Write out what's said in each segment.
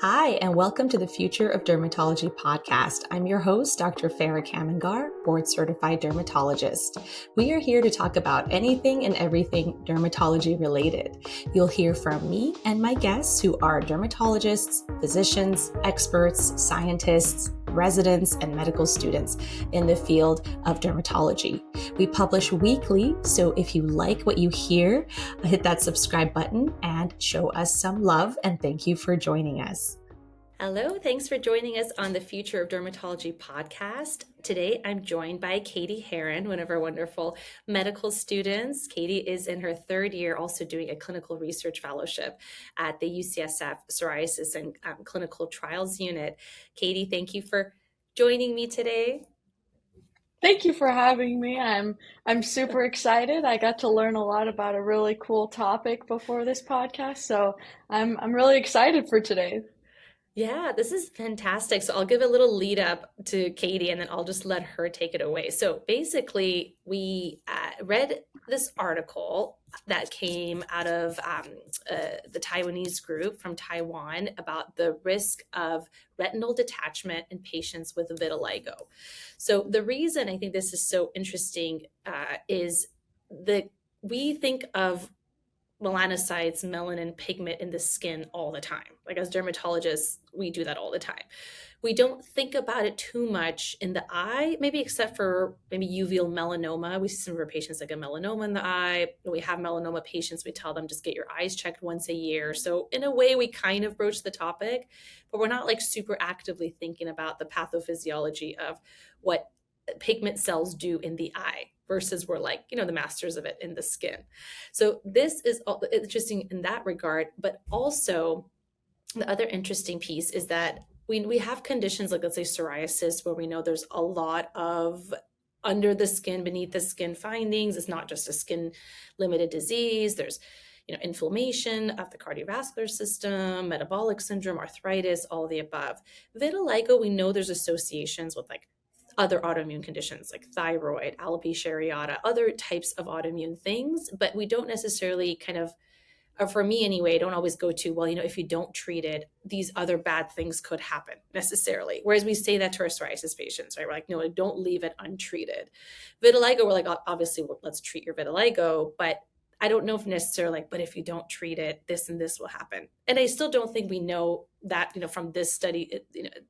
Hi, and welcome to the Future of Dermatology podcast. I'm your host, Dr. Kamangar, board certified dermatologist. We are here to talk about anything and everything dermatology related. You'll hear from me and my guests who are dermatologists, physicians, experts, scientists, residents, and medical students in the field of dermatology. We publish weekly, so if you like what you hear, hit that subscribe button and show us some love, and thank you for joining us. Hello, thanks for joining us on the Future of Dermatology podcast. Today, I'm joined by Katie Haran, one of our wonderful medical students. Katie is in her third year, also doing a clinical research fellowship at the UCSF Psoriasis and Clinical Trials Unit. Katie, thank you for joining me today. Thank you for having me. I'm super excited. I got to learn a lot about a really cool topic before this podcast, so I'm really excited for today. Yeah, this is fantastic. So I'll give a little lead up to Katie and then I'll just let her take it away. So basically, we read this article that came out of the Taiwanese group from Taiwan about the risk of retinal detachment in patients with vitiligo. So the reason I think this is so interesting is that we think of melanocytes, melanin pigment in the skin all the time. Like as dermatologists, we do that all the time. We don't think about it too much in the eye, maybe except for maybe uveal melanoma. We see some of our patients that get melanoma in the eye. When we have melanoma patients, we tell them just get your eyes checked once a year. So in a way, we kind of broach the topic, but we're not like super actively thinking about the pathophysiology of what pigment cells do in the eye versus we're like, the masters of it in the skin. So this is interesting in that regard, but also the other interesting piece is that we have conditions like, let's say, psoriasis, where we know there's a lot of under the skin, beneath the skin findings. It's not just a skin limited disease. There's inflammation of the cardiovascular system, metabolic syndrome, arthritis, all of the above. Vitiligo, we know there's associations with like other autoimmune conditions like thyroid, alopecia areata, other types of autoimmune things, but we don't necessarily kind of, or for me anyway, I don't always go to, well, if you don't treat it, these other bad things could happen necessarily. Whereas we say that to our psoriasis patients, right? We're like, no, don't leave it untreated. Vitiligo, we're like, obviously, let's treat your vitiligo, but I don't know if necessarily like, but if you don't treat it, this and this will happen. And I still don't think we know that, from this study,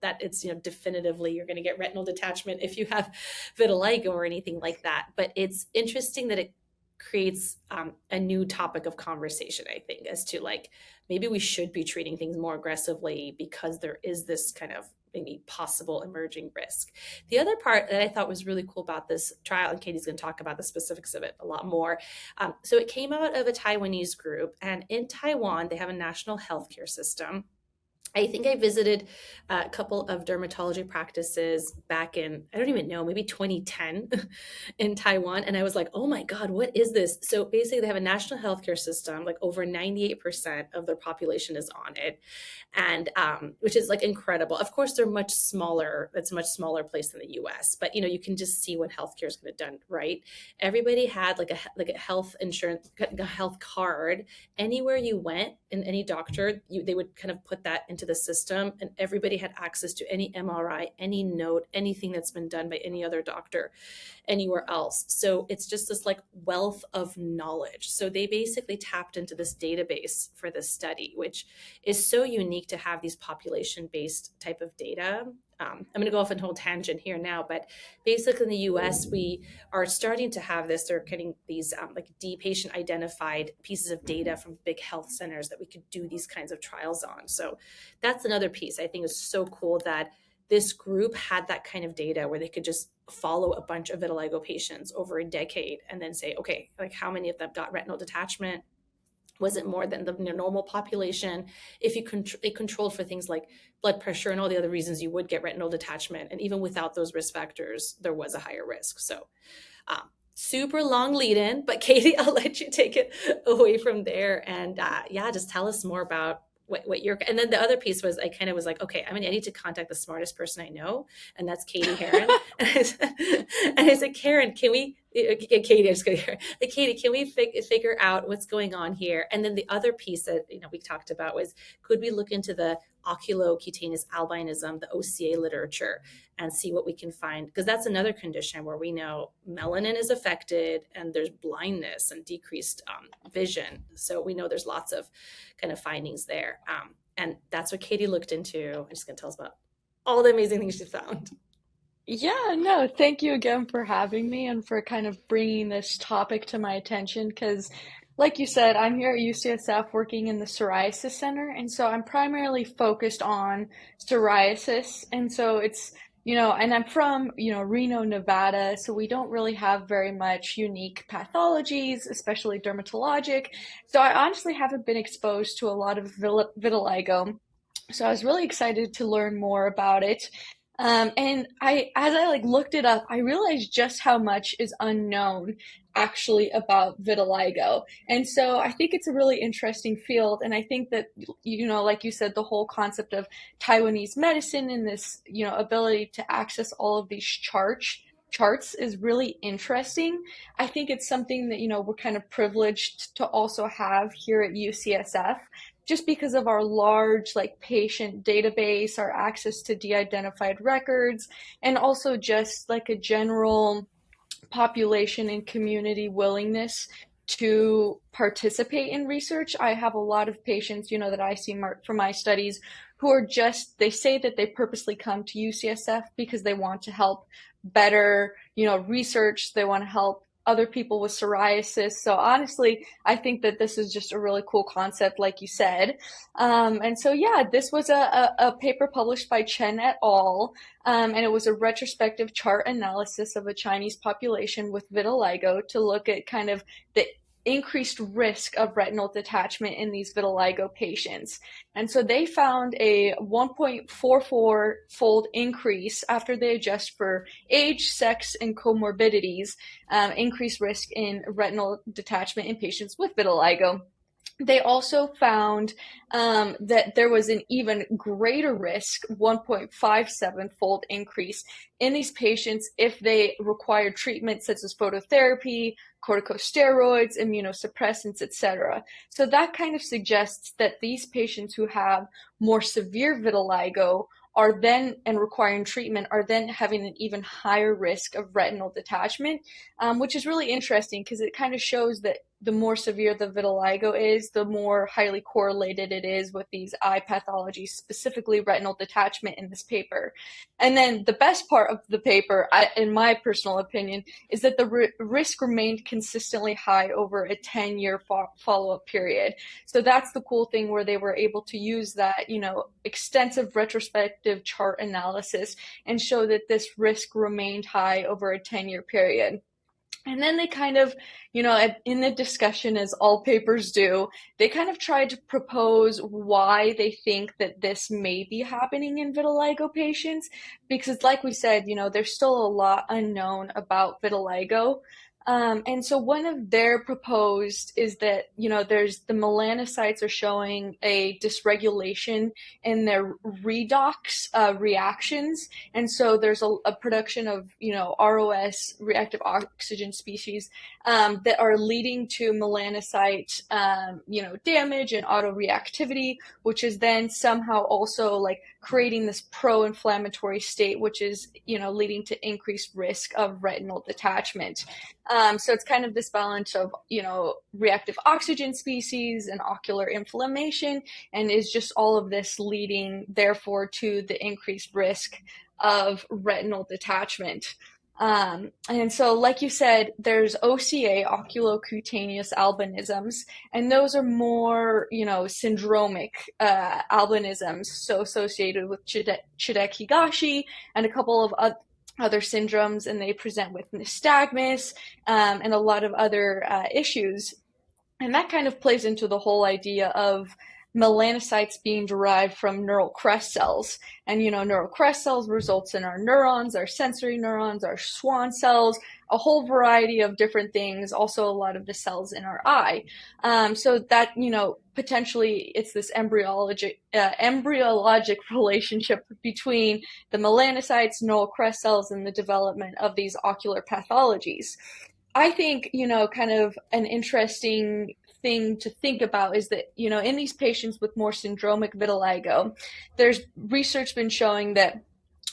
that it's, definitively you're going to get retinal detachment if you have vitiligo or anything like that. But it's interesting that it creates a new topic of conversation, I think, as to like, maybe we should be treating things more aggressively because there is this kind of maybe possible emerging risk. The other part that I thought was really cool about this trial, and Katie's going to talk about the specifics of it a lot more. So it came out of a Taiwanese group, and in Taiwan, they have a national healthcare system. I think I visited a couple of dermatology practices back in, I don't even know, maybe 2010 in Taiwan. And I was like, oh my God, what is this? So basically, they have a national healthcare system, like over 98% of their population is on it. And which is like incredible. Of course, they're much smaller. It's a much smaller place than the US, but you can just see what healthcare is going to done, right? Everybody had like a health insurance, a health card. Anywhere you went and any doctor, they would kind of put that into the system, and everybody had access to any MRI, any note, anything that's been done by any other doctor anywhere else. So it's just this like wealth of knowledge. So they basically tapped into this database for this study, which is so unique to have these population-based type of data. I'm going to go off on a whole tangent here now, but basically in the US, we are starting to have this. They're getting these like patient identified pieces of data from big health centers that we could do these kinds of trials on. So that's another piece I think is so cool, that this group had that kind of data where they could just follow a bunch of vitiligo patients over a decade and then say, okay, like how many of them got retinal detachment? Was it more than the normal population? If you it controlled for things like blood pressure and all the other reasons you would get retinal detachment, and even without those risk factors, there was a higher risk. So super long lead in, but Katie, I'll let you take it away from there. And just tell us more about what you're, and then the other piece was, I kind of was like, okay, I need to contact the smartest person I know, and that's Katie Haran. And I said, Karen, can we Katie, I just got here. Like, Katie, can we figure out what's going on here? And then the other piece that we talked about was, could we look into the oculocutaneous albinism, the OCA literature, and see what we can find? Because that's another condition where we know melanin is affected, and there's blindness and decreased vision. So we know there's lots of kind of findings there, and that's what Katie looked into. I'm just going to tell us about all the amazing things she found. Yeah, no, thank you again for having me and for kind of bringing this topic to my attention. Because, like you said, I'm here at UCSF working in the Psoriasis Center, and so I'm primarily focused on psoriasis. And so and I'm from, Reno, Nevada, so we don't really have very much unique pathologies, especially dermatologic. So I honestly haven't been exposed to a lot of vitiligo. So I was really excited to learn more about it. And as I like looked it up, I realized just how much is unknown actually about vitiligo. And so I think it's a really interesting field. And I think that, like you said, the whole concept of Taiwanese medicine and this, ability to access all of these charts is really interesting. I think it's something that, we're kind of privileged to also have here at UCSF just because of our large like patient database, our access to de-identified records, and also just like a general population and community willingness to participate in research. I have a lot of patients, that I see from my studies who are they say that they purposely come to UCSF because they want to help better, research. They want to help other people with psoriasis. So honestly, I think that this is just a really cool concept, like you said. And so, yeah, this was a paper published by Chen et al. And it was a retrospective chart analysis of a Chinese population with vitiligo to look at kind of the increased risk of retinal detachment in these vitiligo patients. And so they found a 1.44 fold increase after they adjust for age, sex, and comorbidities, increased risk in retinal detachment in patients with vitiligo. They also found that there was an even greater risk, 1.57-fold increase in these patients if they required treatment such as phototherapy, corticosteroids, immunosuppressants, etc. So that kind of suggests that these patients who have more severe vitiligo are then and requiring treatment are then having an even higher risk of retinal detachment, which is really interesting because it kind of shows that the more severe the vitiligo is, the more highly correlated it is with these eye pathologies, specifically retinal detachment in this paper. And then the best part of the paper, in my personal opinion, is that the risk remained consistently high over a 10-year follow-up period. So that's the cool thing where they were able to use that, extensive retrospective chart analysis and show that this risk remained high over a 10-year period. And then they kind of, in the discussion, as all papers do, they kind of tried to propose why they think that this may be happening in vitiligo patients. Because, like we said, there's still a lot unknown about vitiligo. And so one of their proposed is that, there's the melanocytes are showing a dysregulation in their redox reactions. And so there's a production of, ROS, reactive oxygen species, that are leading to melanocyte, damage and autoreactivity, which is then somehow also like creating this pro-inflammatory state, which is, leading to increased risk of retinal detachment. So it's kind of this balance of, reactive oxygen species and ocular inflammation, and is just all of this leading, therefore, to the increased risk of retinal detachment. And so, like you said, there's OCA, oculocutaneous albinisms, and those are more, syndromic albinisms, so associated with Chidek-Higashi and a couple of other syndromes, and they present with nystagmus and a lot of other issues. And that kind of plays into the whole idea of melanocytes being derived from neural crest cells. And, neural crest cells results in our neurons, our sensory neurons, our Schwann cells, a whole variety of different things, also a lot of the cells in our eye. So that, potentially it's this embryologic relationship between the melanocytes, neural crest cells, and the development of these ocular pathologies. I think, kind of an interesting thing to think about is that, in these patients with more syndromic vitiligo, there's research been showing that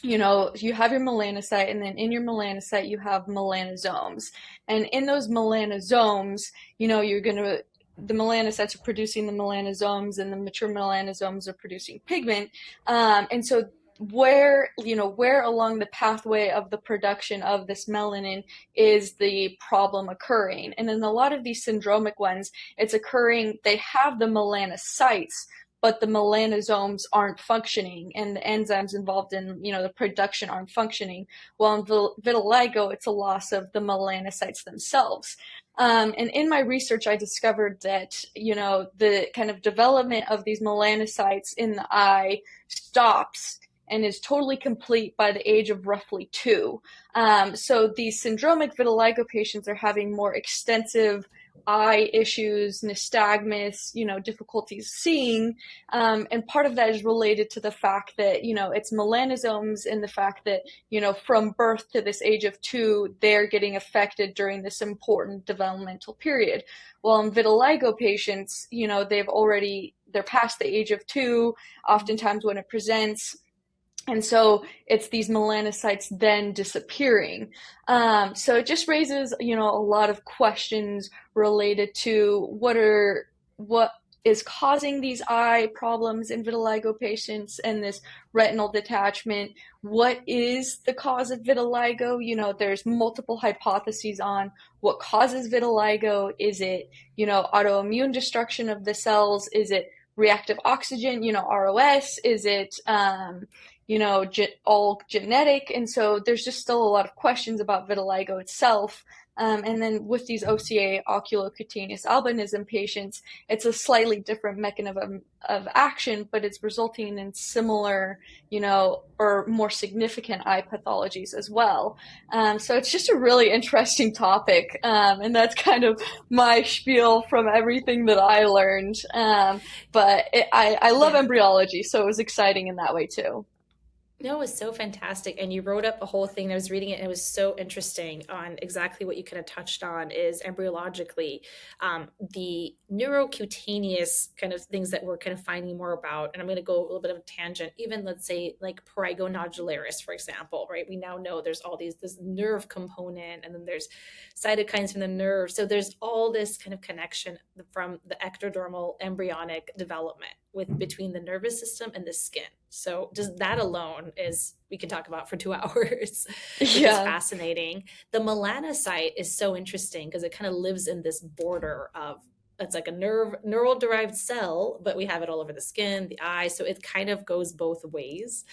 you have your melanocyte, and then in your melanocyte, you have melanosomes. And in those melanosomes, you're going to, the melanocytes are producing the melanosomes, and the mature melanosomes are producing pigment. And so, where along the pathway of the production of this melanin is the problem occurring? And in a lot of these syndromic ones, it's occurring, they have the melanocytes, but the melanosomes aren't functioning, and the enzymes involved in the production aren't functioning. Well, in vitiligo, it's a loss of the melanocytes themselves. And in my research, I discovered that the kind of development of these melanocytes in the eye stops and is totally complete by the age of roughly 2. So these syndromic vitiligo patients are having more extensive eye issues, nystagmus, difficulties seeing. And part of that is related to the fact that, it's melanosomes, and the fact that, from birth to this age of 2, they're getting affected during this important developmental period. Well, in vitiligo patients, they're past the age of 2, oftentimes when it presents, and so it's these melanocytes then disappearing. So it just raises, a lot of questions related to what is causing these eye problems in vitiligo patients and this retinal detachment. What is the cause of vitiligo? There's multiple hypotheses on what causes vitiligo. Is it, autoimmune destruction of the cells? Is it reactive oxygen, ROS? Is it, all genetic? And so there's just still a lot of questions about vitiligo itself. And then with these OCA, oculocutaneous albinism patients, it's a slightly different mechanism of action, but it's resulting in similar, or more significant eye pathologies as well. So it's just a really interesting topic. And that's kind of my spiel from everything that I learned. But I love Yeah. embryology, so it was exciting in that way too. No, it was so fantastic. And you wrote up a whole thing. I was reading it, and it was so interesting on exactly what you kind of touched on is embryologically, the neurocutaneous kind of things that we're kind of finding more about. And I'm going to go a little bit of a tangent, even let's say like prurigo nodularis, for example, right? We now know there's all this nerve component, and then there's cytokines from the nerve. So there's all this kind of connection from the ectodermal embryonic development between the nervous system and the skin. So just that alone is we can talk about for 2 hours, which is Yeah. fascinating. The melanocyte is so interesting because it kind of lives in this border of it's like a neural derived cell, but we have it all over the skin, the eye. So it kind of goes both ways.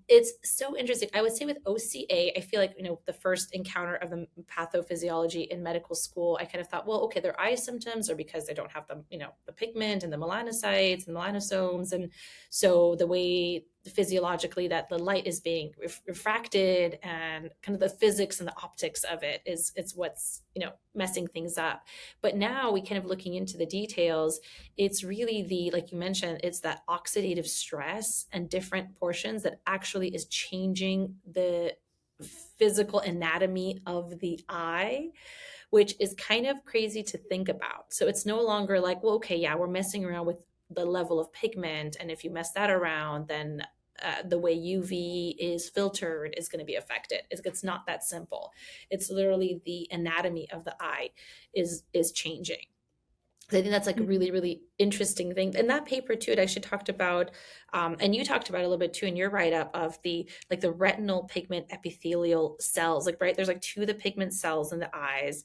It's so interesting. I would say with OCA, I feel like, the first encounter of the pathophysiology in medical school, I kind of thought, well, okay, their eye symptoms are because they don't have the pigment and the melanocytes and melanosomes. And so the way physiologically that the light is being refracted and kind of the physics and the optics of it's what's messing things up. But now we kind of looking into the details, it's really the, like you mentioned, it's that oxidative stress and different portions that actually is changing the physical anatomy of the eye, which is kind of crazy to think about. So it's no longer like, well, okay, yeah, we're messing around with the level of pigment, and if you mess that around, then the way UV is filtered is going to be affected. It's not that simple. It's literally the anatomy of the eye is changing. I think that's like a really, really interesting thing. And that paper too, it actually talked about, and you talked about it a little bit too in your write-up of the retinal pigment epithelial cells. Like, right, there's like two of the pigment cells in the eyes.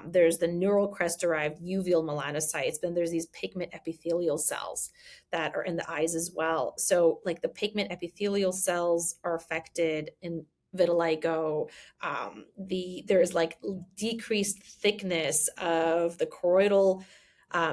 There's the neural crest-derived uveal melanocytes, then there's these pigment epithelial cells that are in the eyes as well. So like the epithelial cells are affected in vitiligo. There's like decreased thickness of the choroidal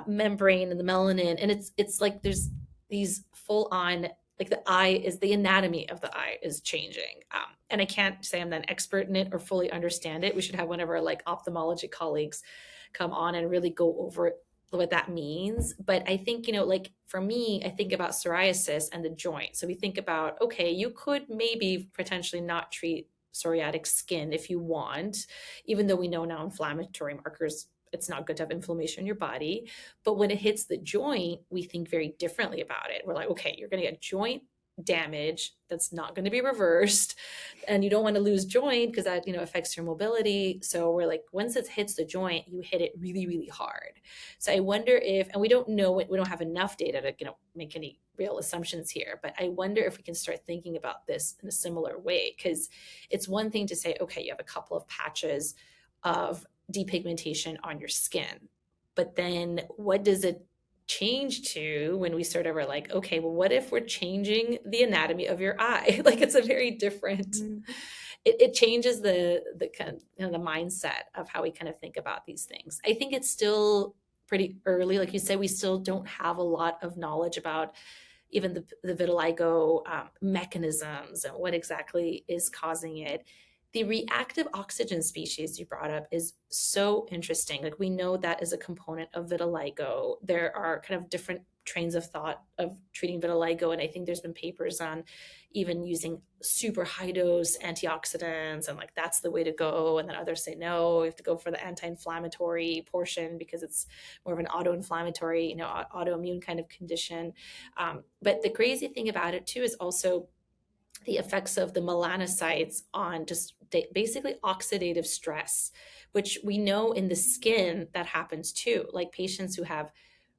membrane and the melanin, and it's like there's these full on, like the anatomy of the eye is changing. And I can't say I'm an expert in it or fully understand it. We should have one of our like ophthalmology colleagues come on and really go over what that means. But I think, like for me, I think about psoriasis and the joint. So we think about, okay, you could maybe potentially not treat psoriatic skin if you want, even though we know now inflammatory markers, it's not good to have inflammation in your body. But when it hits the joint, we think very differently about it. We're like, okay, you're going to get joint damage that's not going to be reversed, and you don't want to lose joint because that, affects your mobility. So we're like, once it hits the joint, you hit it really, really hard. So I wonder if, and we don't know, we don't have enough data to make any real assumptions here, but I wonder if we can start thinking about this in a similar way. Because it's one thing to say, okay, you have a couple of patches of depigmentation on your skin, but then what does it change to when we sort of are like, okay, well, what if we're changing the anatomy of your eye? Like, it's a very different, Mm. it changes the kind of, the mindset of how we kind of think about these things. I think it's still pretty early. Like you said, we still don't have a lot of knowledge about even the vitiligo mechanisms and what exactly is causing it. The reactive oxygen species you brought up is so interesting. Like, we know that is a component of vitiligo. There are kind of different trains of thought of treating vitiligo, and I think there's been papers on even using super high dose antioxidants, and like that's the way to go. And then others say no, you have to go for the anti-inflammatory portion because it's more of an auto-inflammatory, autoimmune kind of condition. But the crazy thing about it too is also the effects of the melanocytes on just basically oxidative stress, which we know in the skin that happens too. Like, patients who have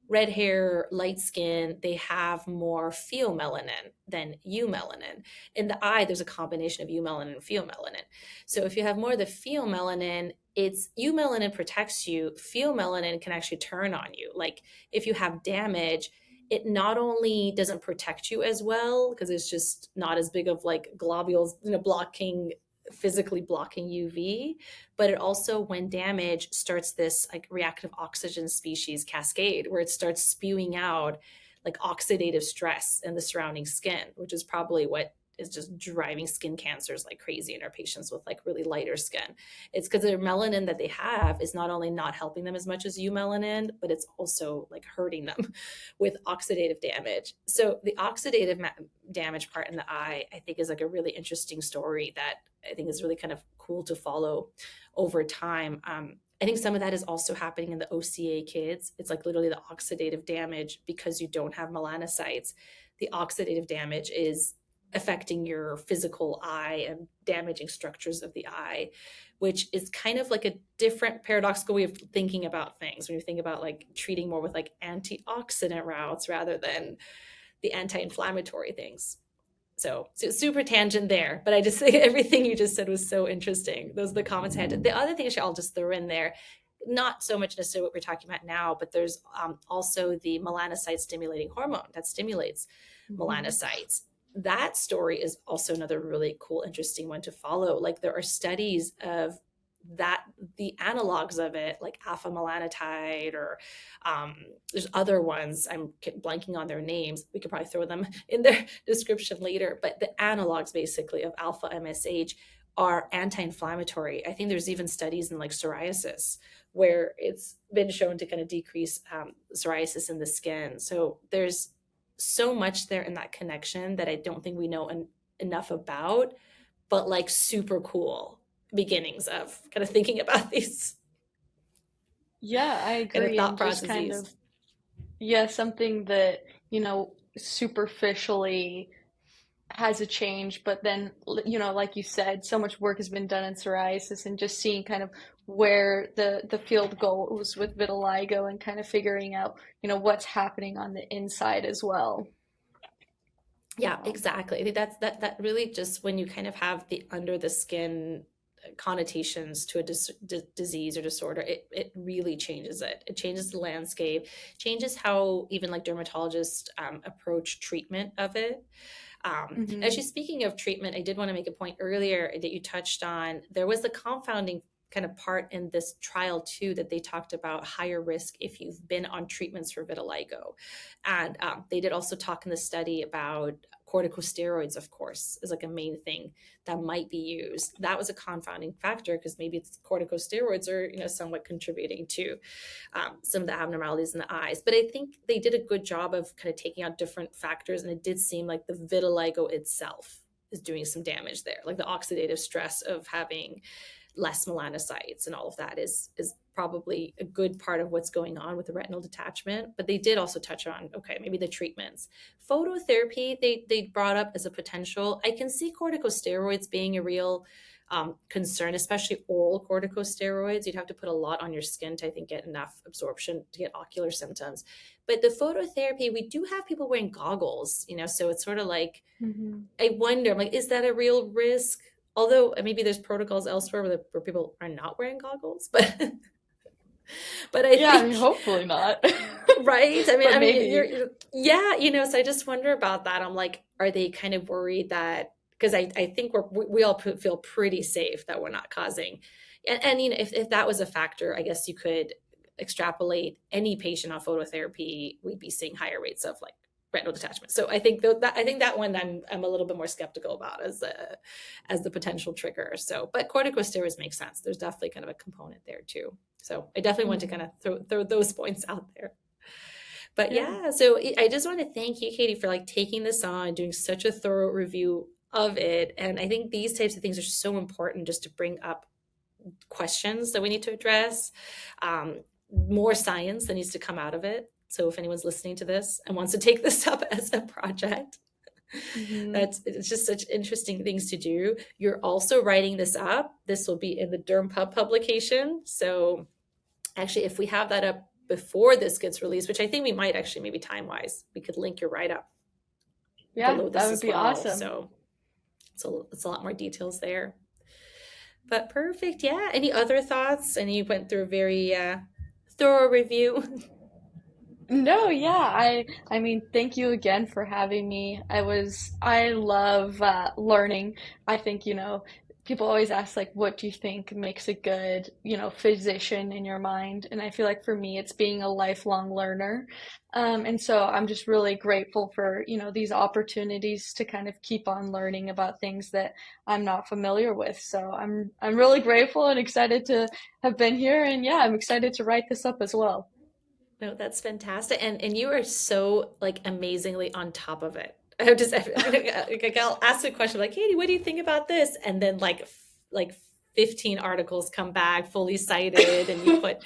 red hair, light skin, they have more pheomelanin than eumelanin. In the eye, there's a combination of eumelanin and pheomelanin. So if you have more of the pheomelanin, it's eumelanin protects you. Pheomelanin can actually turn on you. Like, if you have damage, it not only doesn't protect you as well because it's just not as big of like globules, physically blocking UV, but it also, when damaged, starts this like reactive oxygen species cascade where it starts spewing out like oxidative stress in the surrounding skin, which is probably what is just driving skin cancers like crazy in our patients with like really lighter skin. It's because their melanin that they have is not only not helping them as much as eumelanin, but it's also like hurting them with oxidative damage. So the oxidative damage part in the eye, I think, is like a really interesting story that I think is really kind of cool to follow over time. I think some of that is also happening in the OCA kids. It's like literally the oxidative damage because you don't have melanocytes. The oxidative damage is affecting your physical eye and damaging structures of the eye, which is kind of like a different paradoxical way of thinking about things when you think about like treating more with like antioxidant routes rather than the anti-inflammatory things. So super tangent there, but I just think everything you just said was so interesting. Those are the comments I had. The other thing I'll just throw in there, not so much necessarily what we're talking about now, but there's also the melanocyte stimulating hormone that stimulates Mhm. melanocytes. That story is also another really cool, interesting one to follow. Like, there are studies of that, the analogs of it, like Afamelanotide, or there's other ones. I'm blanking on their names. We could probably throw them in the description later. But the analogs, basically, of alpha MSH are anti-inflammatory. I think there's even studies in like psoriasis where it's been shown to kind of decrease psoriasis in the skin. So there's so much there in that connection that I don't think we know enough about, but like super cool beginnings of kind of thinking about these Yeah, I kind of agree. thought And just kind processes. of, yeah, something that, superficially has a change, but then, like you said, so much work has been done in psoriasis and just seeing kind of where the field goes with vitiligo and kind of figuring out, what's happening on the inside as well. Yeah, Um, exactly. I think that really just, when you kind of have the under the skin connotations to a disease or disorder, it really changes it. It changes the landscape, changes how even like dermatologists approach treatment of it. Actually, mhm. speaking of treatment, I did want to make a point earlier that you touched on. There was the confounding kind of part in this trial too, that they talked about higher risk if you've been on treatments for vitiligo. And they did also talk in the study about corticosteroids, of course, is like a main thing that might be used. That was a confounding factor because maybe it's corticosteroids are, somewhat contributing to some of the abnormalities in the eyes. But I think they did a good job of kind of taking out different factors, and it did seem like the vitiligo itself is doing some damage there. Like the oxidative stress of having less melanocytes and all of that is probably a good part of what's going on with the retinal detachment. But they did also touch on, okay, maybe the treatments. Phototherapy, they brought up as a potential. I can see corticosteroids being a real concern, especially oral corticosteroids. You'd have to put a lot on your skin to, I think, get enough absorption to get ocular symptoms. But the phototherapy, we do have people wearing goggles, so it's sort of like, Hmm. I wonder, I'm like, is that a real risk? Although maybe there's protocols elsewhere where people are not wearing goggles, but but I Yeah, I mean, think, hopefully not. right? But I mean, maybe. yeah, so I just wonder about that. I'm like, are they kind of worried that, because I think we all feel pretty safe that we're not causing, and if that was a factor, I guess you could extrapolate any patient on phototherapy, we'd be seeing higher rates of like retinal detachment. So I think that one I'm a little bit more skeptical about as the potential trigger. So, but corticosteroids make sense. There's definitely kind of a component there too. So I definitely want to kind Mhm. of throw those points out there. But Yeah. yeah, so I just want to thank you, Katie, for like taking this on, doing such a thorough review of it. And I think these types of things are so important just to bring up questions that we need to address, more science that needs to come out of it. So if anyone's listening to this and wants to take this up as a project, Hmm. it's just such interesting things to do. You're also writing this up. This will be in the DermPub publication. So actually, if we have that up before this gets released, which I think we might actually, maybe time wise, we could link your write up Yeah, below that this would as be well. awesome. So it's a lot more details there. But perfect. Yeah. Any other thoughts? And you went through a very thorough review. No, yeah, I mean, thank you again for having me. I love learning. I think, people always ask like what do you think makes a good, physician in your mind? And I feel like for me it's being a lifelong learner. And so I'm just really grateful for, these opportunities to kind of keep on learning about things that I'm not familiar with. So I'm really grateful and excited to have been here, and yeah, I'm excited to write this up as well. No, that's fantastic. And you are so like amazingly on top of it. I'll ask a question like, Katie, what do you think about this? And then like 15 articles come back fully cited and you put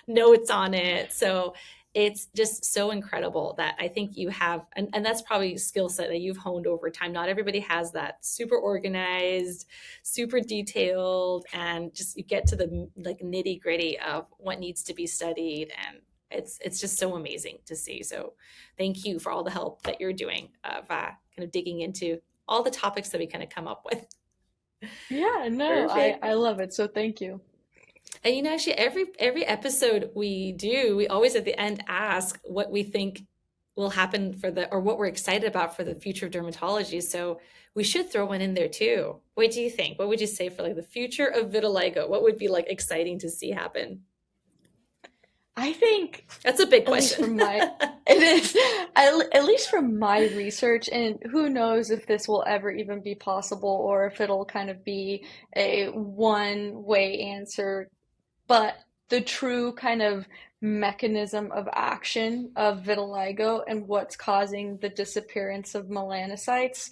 notes on it. So it's just so incredible that I think you have, and that's probably a skill set that you've honed over time. Not everybody has that super organized, super detailed, and just you get to the like nitty gritty of what needs to be studied, and it's just so amazing to see. So thank you for all the help that you're doing of kind of digging into all the topics that we kind of come up with. Yeah, no, Perfect. I love it. So thank you. And actually every episode we do, we always at the end ask what we think will happen for the, or what we're excited about for the future of dermatology. So we should throw one in there too. What do you think? What would you say for like the future of vitiligo? What would be like exciting to see happen? I think, That's a big at least question. from my, it is, at least from my research, and who knows if this will ever even be possible or if it'll kind of be a one-way answer, but the true kind of mechanism of action of vitiligo and what's causing the disappearance of melanocytes.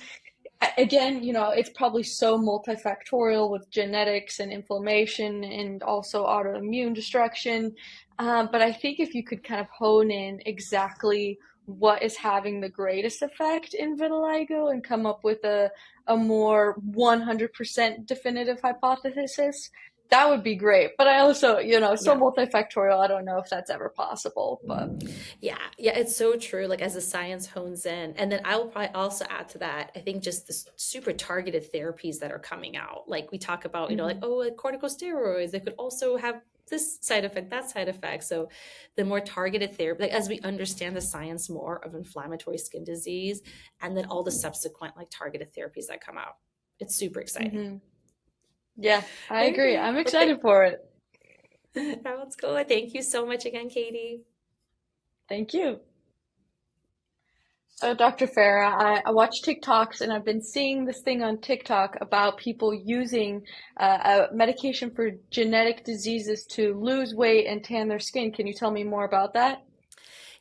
Again, it's probably so multifactorial with genetics and inflammation and also autoimmune destruction. But I think if you could kind of hone in exactly what is having the greatest effect in vitiligo and come up with a more 100% definitive hypothesis, that would be great. But I also, so Yeah. multifactorial, I don't know if that's ever possible, but Yeah, yeah, it's so true. Like as the science hones in, and then I will probably also add to that. I think just the super targeted therapies that are coming out. Like we talk about, like mhm, like corticosteroids. They could also have this side effect, that side effect. So the more targeted therapy, like as we understand the science more of inflammatory skin disease, and then all the subsequent like targeted therapies that come out, it's super exciting. mhm. Yeah, I agree. I'm Perfect. excited for it. Sounds good. Thank you so much again, Katie. Thank you. So, Dr. Farah, I watch TikToks and I've been seeing this thing on TikTok about people using a medication for genetic diseases to lose weight and tan their skin. Can you tell me more about that?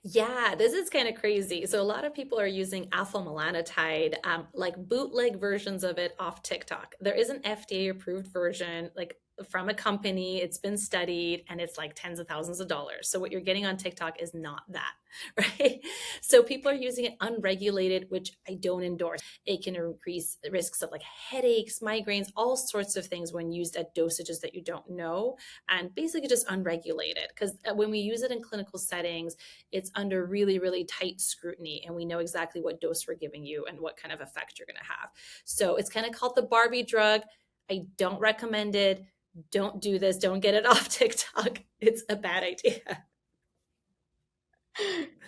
Yeah, this is kind of crazy. So a lot of people are using Afamelanotide, like bootleg versions of it off TikTok. There is an FDA approved version, like from a company. It's been studied and it's like tens of thousands of dollars. So what you're getting on TikTok is not that, right? So people are using it unregulated, which I don't endorse. It can increase the risks of like headaches, migraines, all sorts of things when used at dosages that you don't know, and basically just unregulated. Because when we use it in clinical settings, it's under really, really tight scrutiny, and we know exactly what dose we're giving you and what kind of effect you're going to have. So it's kind of called the Barbie drug. I don't recommend it. Don't do this. Don't get it off TikTok. It's a bad idea.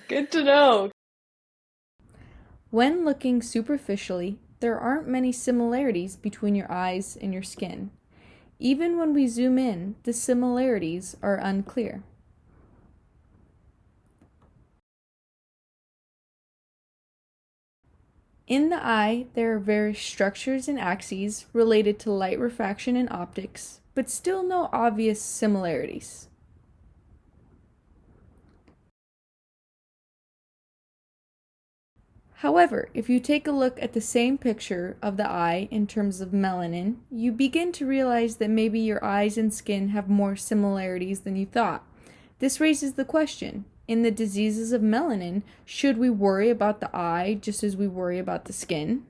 Good to know. When looking superficially, there aren't many similarities between your eyes and your skin. Even when we zoom in, the similarities are unclear. In the eye, there are various structures and axes related to light refraction and optics, but still no obvious similarities. However, if you take a look at the same picture of the eye in terms of melanin, you begin to realize that maybe your eyes and skin have more similarities than you thought. This raises the question, in the diseases of melanin, should we worry about the eye just as we worry about the skin?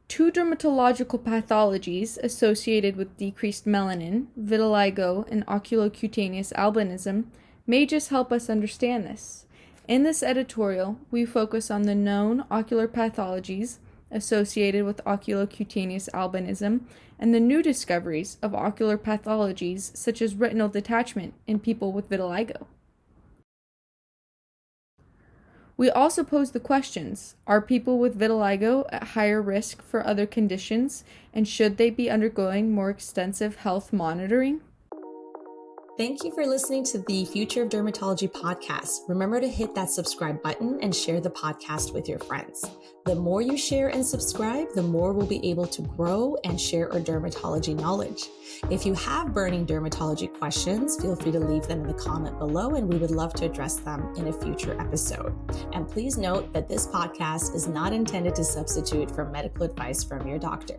Two dermatological pathologies associated with decreased melanin, vitiligo and oculocutaneous albinism, may just help us understand this. In this editorial, we focus on the known ocular pathologies associated with oculocutaneous albinism and the new discoveries of ocular pathologies such as retinal detachment in people with vitiligo. We also pose the questions, are people with vitiligo at higher risk for other conditions, and should they be undergoing more extensive health monitoring? Thank you for listening to the Future of Dermatology podcast. Remember to hit that subscribe button and share the podcast with your friends. The more you share and subscribe, the more we'll be able to grow and share our dermatology knowledge. If you have burning dermatology questions, feel free to leave them in the comment below, and we would love to address them in a future episode. And please note that this podcast is not intended to substitute for medical advice from your doctor.